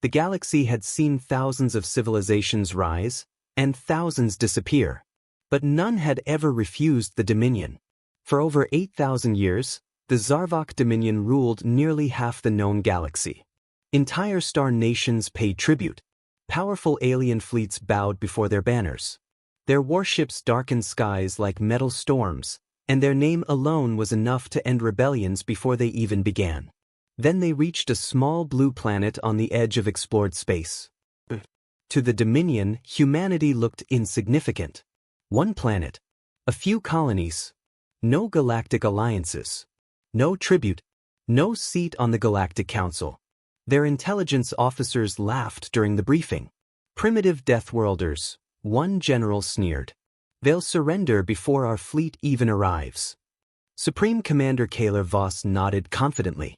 The galaxy had seen thousands of civilizations rise, and thousands disappear. But none had ever refused the Dominion. For over 8,000 years, the Zarvok Dominion ruled nearly half the known galaxy. Entire star nations paid tribute. Powerful alien fleets bowed before their banners. Their warships darkened skies like metal storms, and their name alone was enough to end rebellions before they even began. Then they reached a small blue planet on the edge of explored space. To the Dominion, humanity looked insignificant. One planet, a few colonies, no galactic alliances, no tribute, no seat on the Galactic Council. Their intelligence officers laughed during the briefing. Primitive Deathworlders, one general sneered. They'll surrender before our fleet even arrives. Supreme Commander Kaler Voss nodded confidently.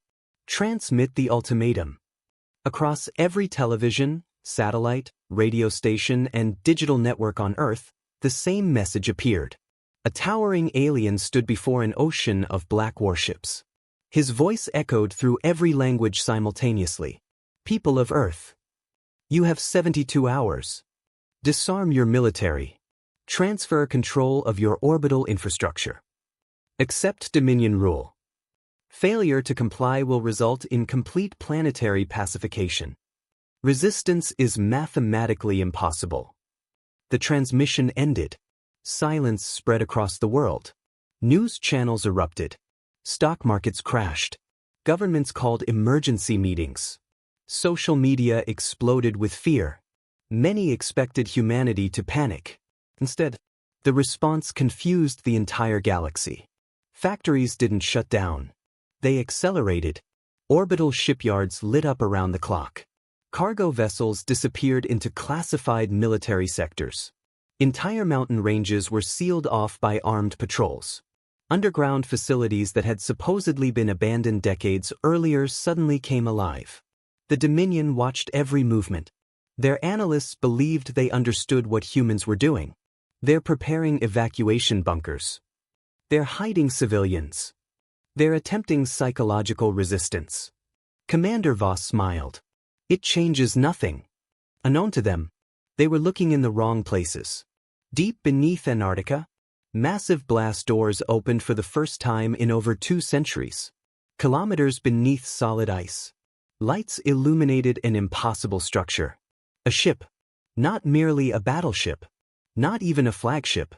Transmit the ultimatum. Across every television, satellite, radio station, and digital network on Earth, the same message appeared. A towering alien stood before an ocean of black warships. His voice echoed through every language simultaneously. People of Earth, you have 72 hours. Disarm your military. Transfer control of your orbital infrastructure. Accept Dominion rule. Failure to comply will result in complete planetary pacification. Resistance is mathematically impossible. The transmission ended. Silence spread across the world. News channels erupted. Stock markets crashed. Governments called emergency meetings. Social media exploded with fear. Many expected humanity to panic. Instead, the response confused the entire galaxy. Factories didn't shut down. They accelerated. Orbital shipyards lit up around the clock. Cargo vessels disappeared into classified military sectors. Entire mountain ranges were sealed off by armed patrols. Underground facilities that had supposedly been abandoned decades earlier suddenly came alive. The Dominion watched every movement. Their analysts believed they understood what humans were doing. They're preparing evacuation bunkers. They're hiding civilians. They're attempting psychological resistance. Commander Voss smiled. It changes nothing. Unknown to them, they were looking in the wrong places. Deep beneath Antarctica, massive blast doors opened for the first time in over 2 centuries. Kilometers beneath solid ice, lights illuminated an impossible structure. A ship. Not merely a battleship. Not even a flagship.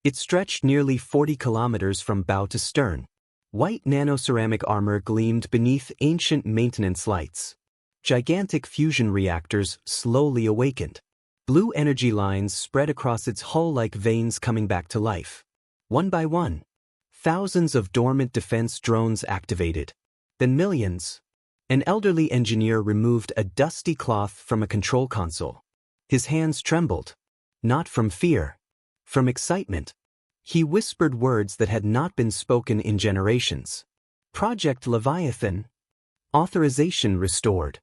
It stretched nearly 40 kilometers from bow to stern. White nanoceramic armor gleamed beneath ancient maintenance lights. Gigantic fusion reactors slowly awakened. Blue energy lines spread across its hull like veins coming back to life. One by one, thousands of dormant defense drones activated. Then millions. An elderly engineer removed a dusty cloth from a control console. His hands trembled. Not from fear. From excitement. He whispered words that had not been spoken in generations. Project Leviathan. Authorization restored.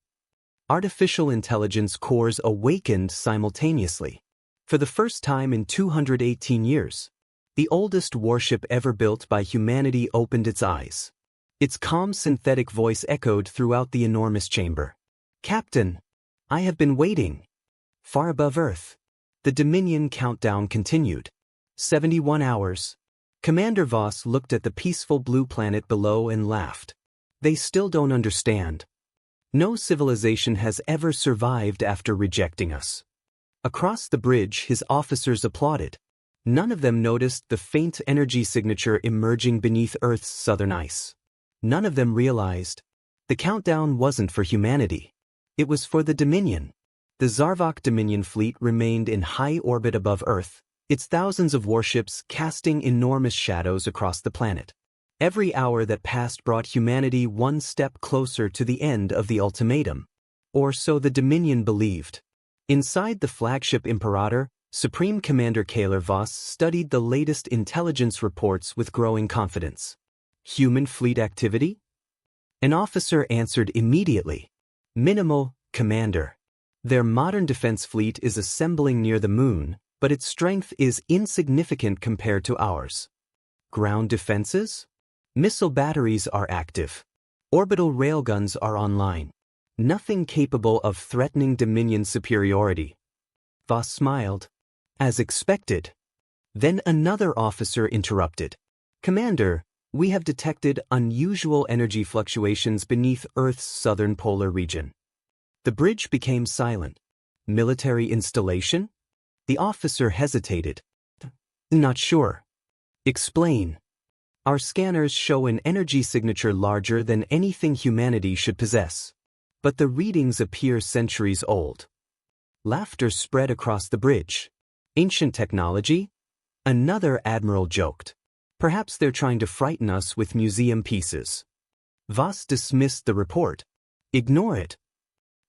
Artificial intelligence cores awakened simultaneously. For the first time in 218 years, the oldest warship ever built by humanity opened its eyes. Its calm synthetic voice echoed throughout the enormous chamber. Captain, I have been waiting. Far above Earth, the Dominion countdown continued. 71 hours. Commander Voss looked at the peaceful blue planet below and laughed. They still don't understand. No civilization has ever survived after rejecting us. Across the bridge, his officers applauded. None of them noticed the faint energy signature emerging beneath Earth's southern ice. None of them realized the countdown wasn't for humanity. It was for the Dominion. The Zarvok Dominion fleet remained in high orbit above Earth, its thousands of warships casting enormous shadows across the planet. Every hour that passed brought humanity one step closer to the end of the ultimatum. Or so the Dominion believed. Inside the flagship Imperator, Supreme Commander Kaler Voss studied the latest intelligence reports with growing confidence. Human fleet activity? An officer answered immediately. Minimal, Commander. Their modern defense fleet is assembling near the moon, but its strength is insignificant compared to ours. Ground defenses? Missile batteries are active. Orbital railguns are online. Nothing capable of threatening Dominion superiority. Voss smiled. As expected. Then another officer interrupted. Commander, we have detected unusual energy fluctuations beneath Earth's southern polar region. The bridge became silent. Military installation? The officer hesitated. Not sure. Explain. Our scanners show an energy signature larger than anything humanity should possess. But the readings appear centuries old. Laughter spread across the bridge. Ancient technology? Another admiral joked. Perhaps they're trying to frighten us with museum pieces. Voss dismissed the report. Ignore it.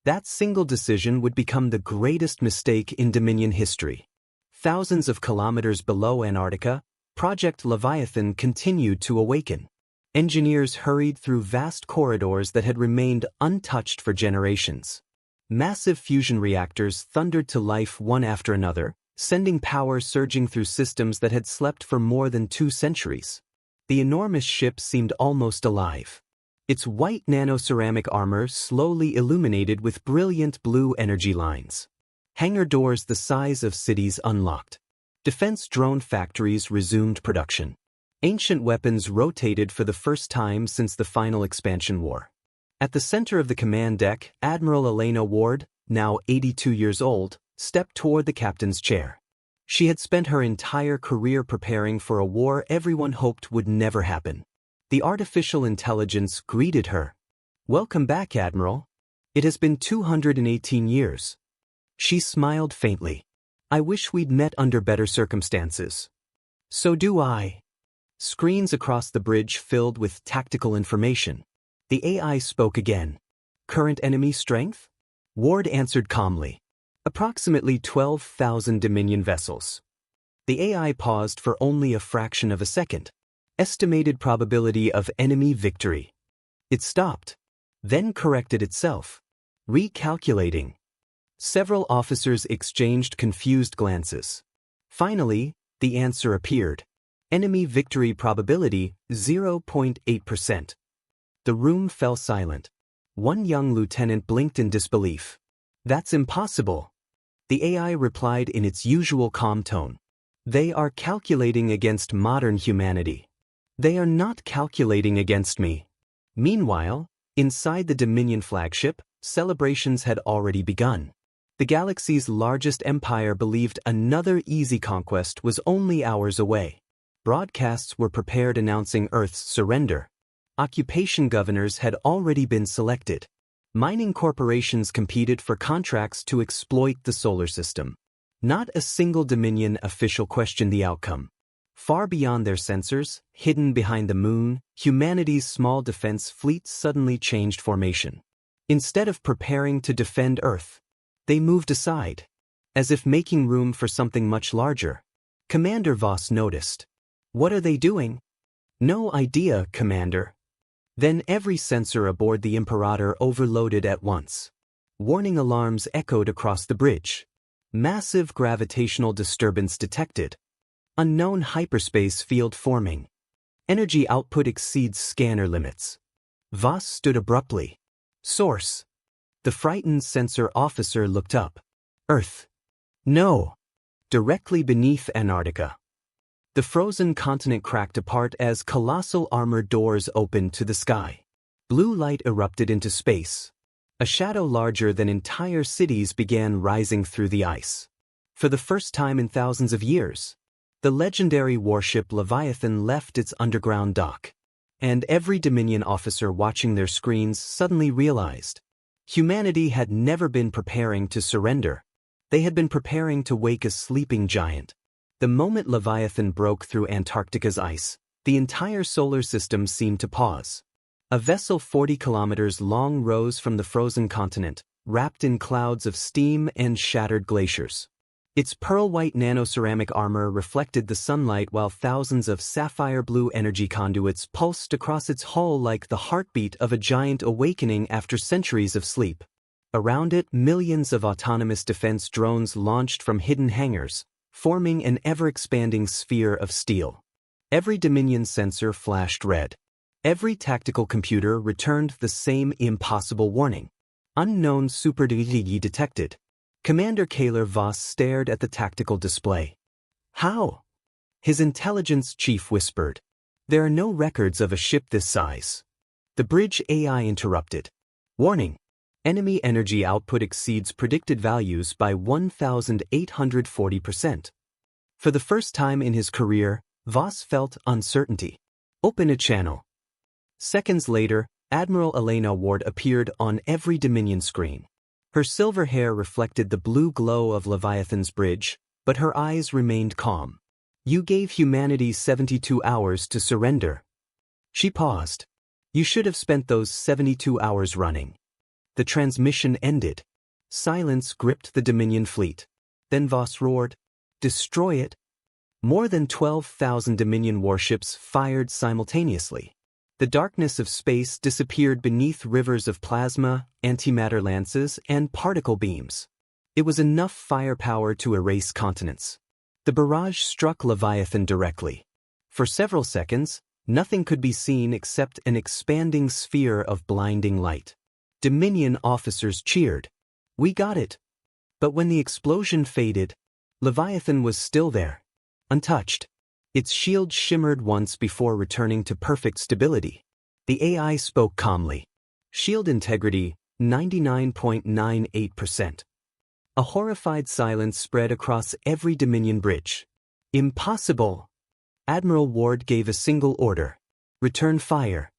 That single decision would become the greatest mistake in Dominion history. Thousands of kilometers below Antarctica, Project Leviathan continued to awaken. Engineers hurried through vast corridors that had remained untouched for generations. Massive fusion reactors thundered to life one after another, sending power surging through systems that had slept for more than 2 centuries. The enormous ship seemed almost alive. Its white nanoceramic armor slowly illuminated with brilliant blue energy lines. Hangar doors the size of cities unlocked. Defense drone factories resumed production. Ancient weapons rotated for the first time since the final expansion war. At the center of the command deck, Admiral Elena Ward, now 82 years old, stepped toward the captain's chair. She had spent her entire career preparing for a war everyone hoped would never happen. The artificial intelligence greeted her. Welcome back, Admiral. It has been 218 years. She smiled faintly. I wish we'd met under better circumstances. So do I. Screens across the bridge filled with tactical information. The AI spoke again. Current enemy strength? Ward answered calmly. Approximately 12,000 Dominion vessels. The AI paused for only a fraction of a second. Estimated probability of enemy victory. It stopped. Then corrected itself. Recalculating. Several officers exchanged confused glances. Finally, the answer appeared. Enemy victory probability 0.8%. The room fell silent. One young lieutenant blinked in disbelief. That's impossible. The AI replied in its usual calm tone. They are calculating against modern humanity. They are not calculating against me. Meanwhile, inside the Dominion flagship, celebrations had already begun. The galaxy's largest empire believed another easy conquest was only hours away. Broadcasts were prepared announcing Earth's surrender. Occupation governors had already been selected. Mining corporations competed for contracts to exploit the solar system. Not a single Dominion official questioned the outcome. Far beyond their sensors, hidden behind the moon, humanity's small defense fleet suddenly changed formation. Instead of preparing to defend Earth, they moved aside, as if making room for something much larger. Commander Voss noticed. What are they doing? No idea, Commander. Then every sensor aboard the Imperator overloaded at once. Warning alarms echoed across the bridge. Massive gravitational disturbance detected. Unknown hyperspace field forming. Energy output exceeds scanner limits. Voss stood abruptly. Source. The frightened sensor officer looked up. Earth. No. Directly beneath Antarctica. The frozen continent cracked apart as colossal armored doors opened to the sky. Blue light erupted into space. A shadow larger than entire cities began rising through the ice. For the first time in thousands of years, the legendary warship Leviathan left its underground dock. And every Dominion officer watching their screens suddenly realized humanity had never been preparing to surrender. They had been preparing to wake a sleeping giant. The moment Leviathan broke through Antarctica's ice, the entire solar system seemed to pause. A vessel 40 kilometers long rose from the frozen continent, wrapped in clouds of steam and shattered glaciers. Its pearl-white nanoceramic armor reflected the sunlight while thousands of sapphire-blue energy conduits pulsed across its hull like the heartbeat of a giant awakening after centuries of sleep. Around it, millions of autonomous defense drones launched from hidden hangars, forming an ever-expanding sphere of steel. Every Dominion sensor flashed red. Every tactical computer returned the same impossible warning. Unknown super-DDE detected. Commander Kaler Voss stared at the tactical display. How? His intelligence chief whispered. There are no records of a ship this size. The bridge AI interrupted. Warning. Enemy energy output exceeds predicted values by 1,840%. For the first time in his career, Voss felt uncertainty. Open a channel. Seconds later, Admiral Elena Ward appeared on every Dominion screen. Her silver hair reflected the blue glow of Leviathan's bridge, but her eyes remained calm. You gave humanity 72 hours to surrender. She paused. You should have spent those 72 hours running. The transmission ended. Silence gripped the Dominion fleet. Then Voss roared, "Destroy it!" More than 12,000 Dominion warships fired simultaneously. The darkness of space disappeared beneath rivers of plasma, antimatter lances, and particle beams. It was enough firepower to erase continents. The barrage struck Leviathan directly. For several seconds, nothing could be seen except an expanding sphere of blinding light. Dominion officers cheered. We got it. But when the explosion faded, Leviathan was still there, untouched. Its shield shimmered once before returning to perfect stability. The AI spoke calmly. Shield integrity, 99.98%. A horrified silence spread across every Dominion bridge. Impossible! Admiral Ward gave a single order. Return fire.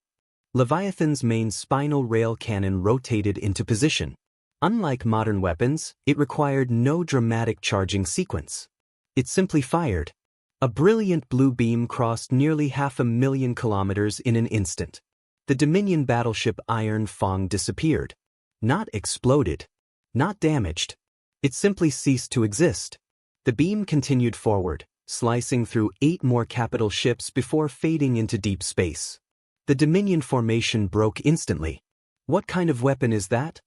Leviathan's main spinal rail cannon rotated into position. Unlike modern weapons, it required no dramatic charging sequence. It simply fired. A brilliant blue beam crossed nearly 500,000 kilometers in an instant. The Dominion battleship Iron Fang disappeared. Not exploded. Not damaged. It simply ceased to exist. The beam continued forward, slicing through 8 more capital ships before fading into deep space. The Dominion formation broke instantly. What kind of weapon is that?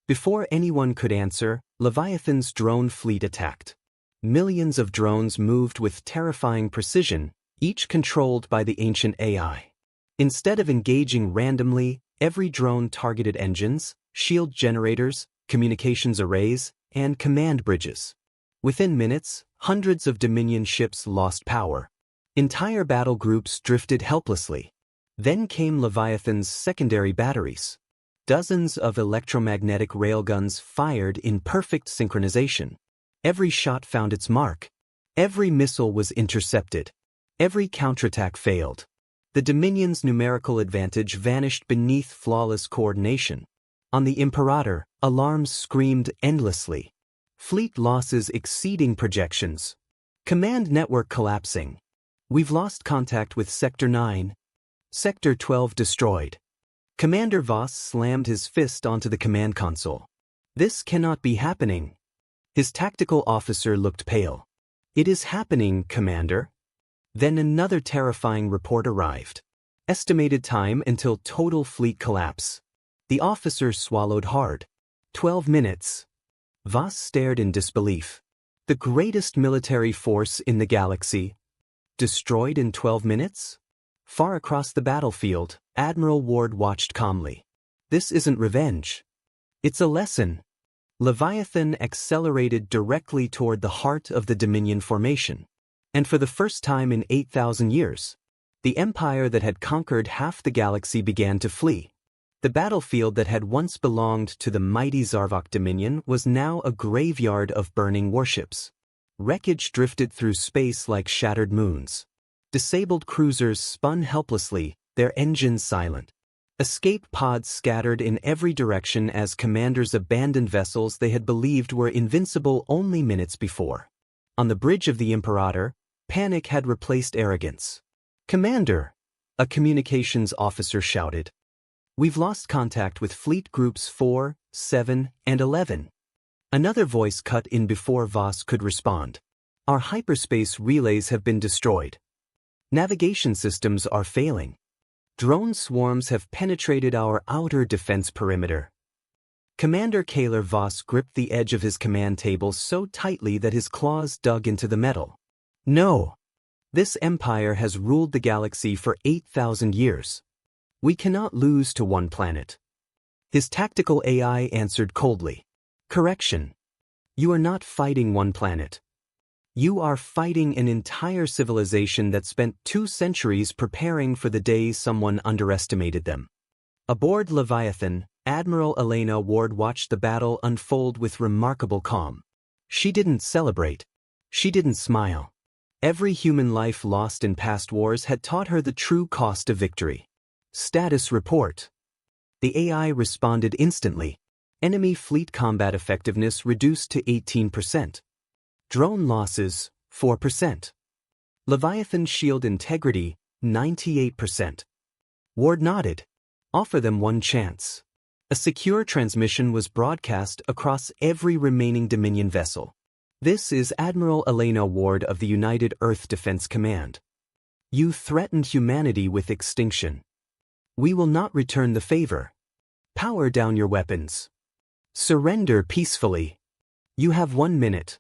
Before anyone could answer, Leviathan's drone fleet attacked. Millions of drones moved with terrifying precision, each controlled by the ancient AI. Instead of engaging randomly, every drone targeted engines, shield generators, communications arrays, and command bridges. Within minutes, hundreds of Dominion ships lost power. Entire battle groups drifted helplessly. Then came Leviathan's secondary batteries. Dozens of electromagnetic railguns fired in perfect synchronization. Every shot found its mark. Every missile was intercepted. Every counterattack failed. The Dominion's numerical advantage vanished beneath flawless coordination. On the Imperator, alarms screamed endlessly. Fleet losses exceeding projections. Command network collapsing. We've lost contact with Sector 9. Sector 12 destroyed. Commander Voss slammed his fist onto the command console. This cannot be happening. His tactical officer looked pale. It is happening, Commander. Then another terrifying report arrived. Estimated time until total fleet collapse. The officer swallowed hard. 12 minutes. Voss stared in disbelief. The greatest military force in the galaxy. Destroyed in 12 minutes? Far across the battlefield, Admiral Ward watched calmly. This isn't revenge. It's a lesson. Leviathan accelerated directly toward the heart of the Dominion formation. And for the first time in 8,000 years, the empire that had conquered half the galaxy began to flee. The battlefield that had once belonged to the mighty Zarvok Dominion was now a graveyard of burning warships. Wreckage drifted through space like shattered moons. Disabled cruisers spun helplessly, their engines silent. Escape pods scattered in every direction as commanders abandoned vessels they had believed were invincible only minutes before. On the bridge of the Imperator, panic had replaced arrogance. "Commander!" a communications officer shouted. "We've lost contact with Fleet Groups 4, 7, and 11. Another voice cut in before Voss could respond. "Our hyperspace relays have been destroyed. Navigation systems are failing. Drone swarms have penetrated our outer defense perimeter." Commander Kaler Voss gripped the edge of his command table so tightly that his claws dug into the metal. "No! This empire has ruled the galaxy for 8,000 years. We cannot lose to one planet." His tactical AI answered coldly. Correction. You are not fighting one planet. You are fighting an entire civilization that spent 2 centuries preparing for the day someone underestimated them. Aboard Leviathan, Admiral Elena Ward watched the battle unfold with remarkable calm. She didn't celebrate. She didn't smile. Every human life lost in past wars had taught her the true cost of victory. Status report. The AI responded instantly. Enemy fleet combat effectiveness reduced to 18%. Drone losses, 4%. Leviathan shield integrity, 98%. Ward nodded. Offer them one chance. A secure transmission was broadcast across every remaining Dominion vessel. This is Admiral Elena Ward of the United Earth Defense Command. You threatened humanity with extinction. We will not return the favor. Power down your weapons. Surrender peacefully. You have 1 minute.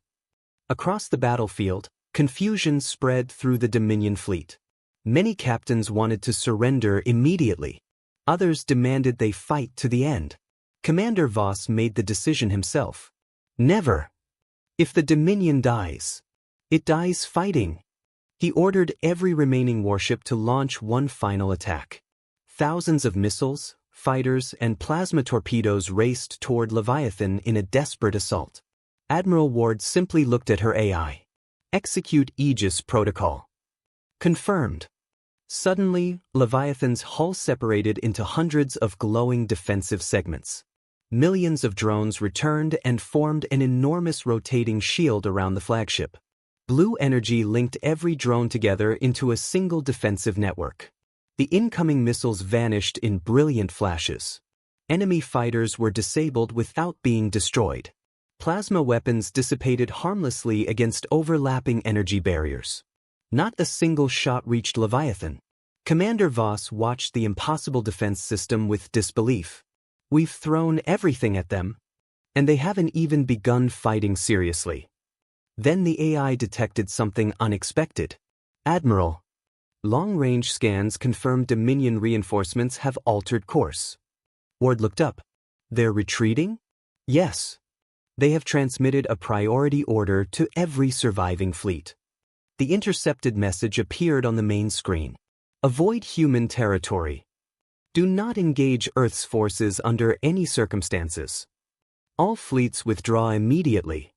Across the battlefield, confusion spread through the Dominion fleet. Many captains wanted to surrender immediately. Others demanded they fight to the end. Commander Voss made the decision himself. Never. If the Dominion dies, it dies fighting. He ordered every remaining warship to launch one final attack. Thousands of missiles, fighters, and plasma torpedoes raced toward Leviathan in a desperate assault. Admiral Ward simply looked at her AI. Execute Aegis protocol. Confirmed. Suddenly, Leviathan's hull separated into hundreds of glowing defensive segments. Millions of drones returned and formed an enormous rotating shield around the flagship. Blue energy linked every drone together into a single defensive network. The incoming missiles vanished in brilliant flashes. Enemy fighters were disabled without being destroyed. Plasma weapons dissipated harmlessly against overlapping energy barriers. Not a single shot reached Leviathan. Commander Voss watched the impossible defense system with disbelief. We've thrown everything at them, and they haven't even begun fighting seriously. Then the AI detected something unexpected. Admiral. Long-range scans confirmed Dominion reinforcements have altered course. Ward looked up. They're retreating? Yes. They have transmitted a priority order to every surviving fleet. The intercepted message appeared on the main screen. Avoid human territory. Do not engage Earth's forces under any circumstances. All fleets withdraw immediately.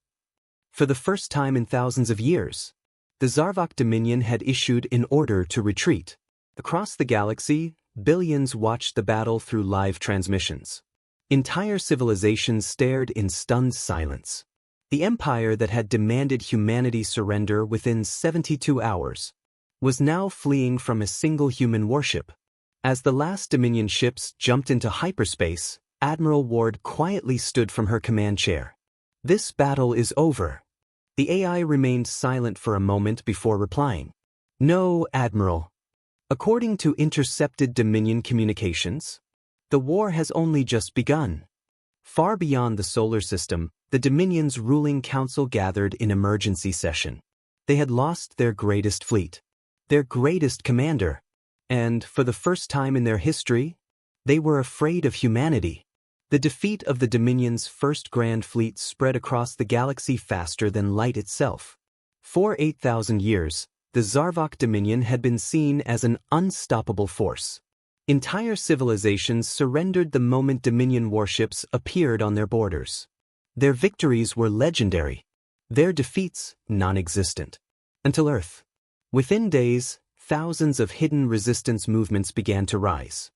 For the first time in thousands of years, the Zarvok Dominion had issued an order to retreat. Across the galaxy, billions watched the battle through live transmissions. Entire civilizations stared in stunned silence. The empire that had demanded humanity surrender within 72 hours was now fleeing from a single human warship. As the last Dominion ships jumped into hyperspace, Admiral Ward quietly stood from her command chair. This battle is over. The AI remained silent for a moment before replying. No, Admiral. According to intercepted Dominion communications, the war has only just begun. Far beyond the solar system, the Dominion's ruling council gathered in emergency session. They had lost their greatest fleet, their greatest commander, and, for the first time in their history, they were afraid of humanity. The defeat of the Dominion's first Grand Fleet spread across the galaxy faster than light itself. For 8,000 years, the Zarvok Dominion had been seen as an unstoppable force. Entire civilizations surrendered the moment Dominion warships appeared on their borders. Their victories were legendary, their defeats non-existent. Until Earth. Within days, thousands of hidden resistance movements began to rise.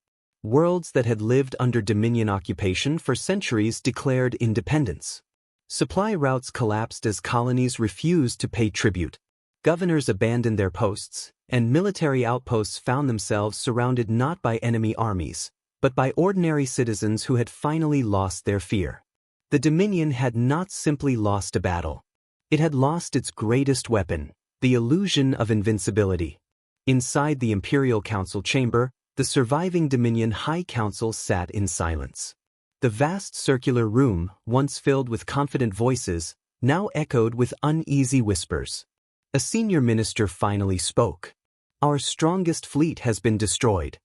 Worlds that had lived under Dominion occupation for centuries declared independence. Supply routes collapsed as colonies refused to pay tribute. Governors abandoned their posts, and military outposts found themselves surrounded not by enemy armies, but by ordinary citizens who had finally lost their fear. The Dominion had not simply lost a battle. It had lost its greatest weapon, the illusion of invincibility. Inside the Imperial Council chamber, the surviving Dominion High Council sat in silence. The vast circular room, once filled with confident voices, now echoed with uneasy whispers. A senior minister finally spoke. Our strongest fleet has been destroyed.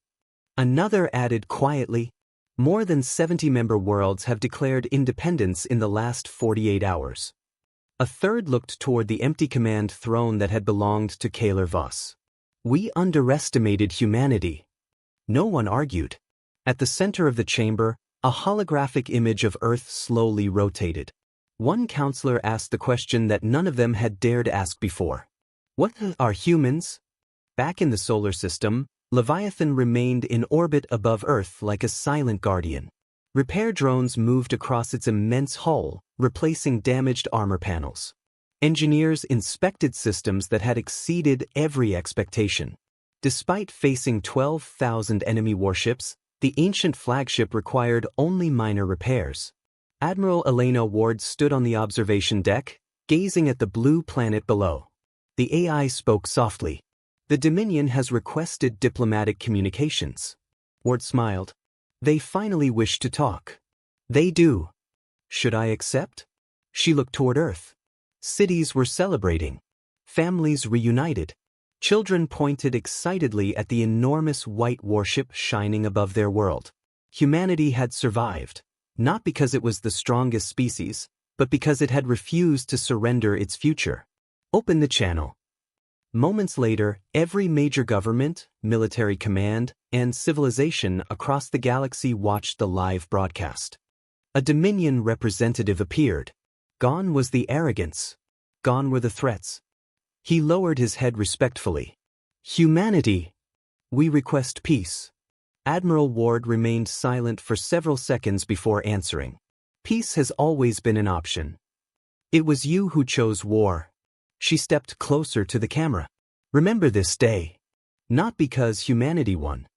Another added quietly, More than 70 member worlds have declared independence in the last 48 hours. A third looked toward the empty command throne that had belonged to Kaler Voss. We underestimated humanity. No one argued. At the center of the chamber, a holographic image of Earth slowly rotated. One counselor asked the question that none of them had dared ask before. What are humans? Back in the solar system, Leviathan remained in orbit above Earth like a silent guardian. Repair drones moved across its immense hull, replacing damaged armor panels. Engineers inspected systems that had exceeded every expectation. Despite facing 12,000 enemy warships, the ancient flagship required only minor repairs. Admiral Elena Ward stood on the observation deck, gazing at the blue planet below. The AI spoke softly. The Dominion has requested diplomatic communications. Ward smiled. They finally wish to talk. They do. Should I accept? She looked toward Earth. Cities were celebrating. Families reunited. Children pointed excitedly at the enormous white warship shining above their world. Humanity had survived, not because it was the strongest species, but because it had refused to surrender its future. Open the channel. Moments later, every major government, military command, and civilization across the galaxy watched the live broadcast. A Dominion representative appeared. Gone was the arrogance. Gone were the threats. He lowered his head respectfully. Humanity! We request peace. Admiral Ward remained silent for several seconds before answering. Peace has always been an option. It was you who chose war. She stepped closer to the camera. Remember this day. Not because humanity won,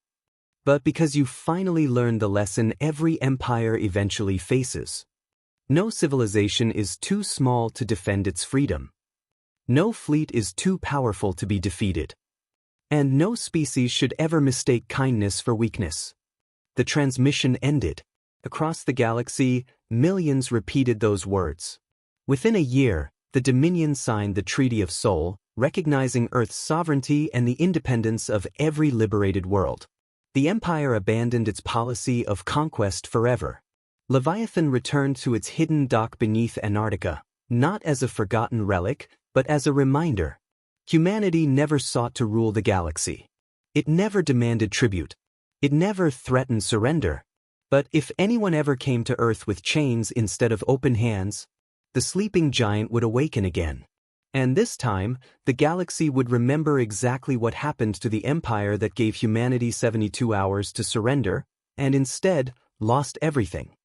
but because you finally learned the lesson every empire eventually faces. No civilization is too small to defend its freedom. No fleet is too powerful to be defeated. And no species should ever mistake kindness for weakness. The transmission ended. Across the galaxy, millions repeated those words. Within a year, the Dominion signed the Treaty of Seoul, recognizing Earth's sovereignty and the independence of every liberated world. The Empire abandoned its policy of conquest forever. Leviathan returned to its hidden dock beneath Antarctica, not as a forgotten relic, but as a reminder. Humanity never sought to rule the galaxy. It never demanded tribute. It never threatened surrender. But if anyone ever came to Earth with chains instead of open hands, the sleeping giant would awaken again. And this time, the galaxy would remember exactly what happened to the empire that gave humanity 72 hours to surrender, and instead lost everything.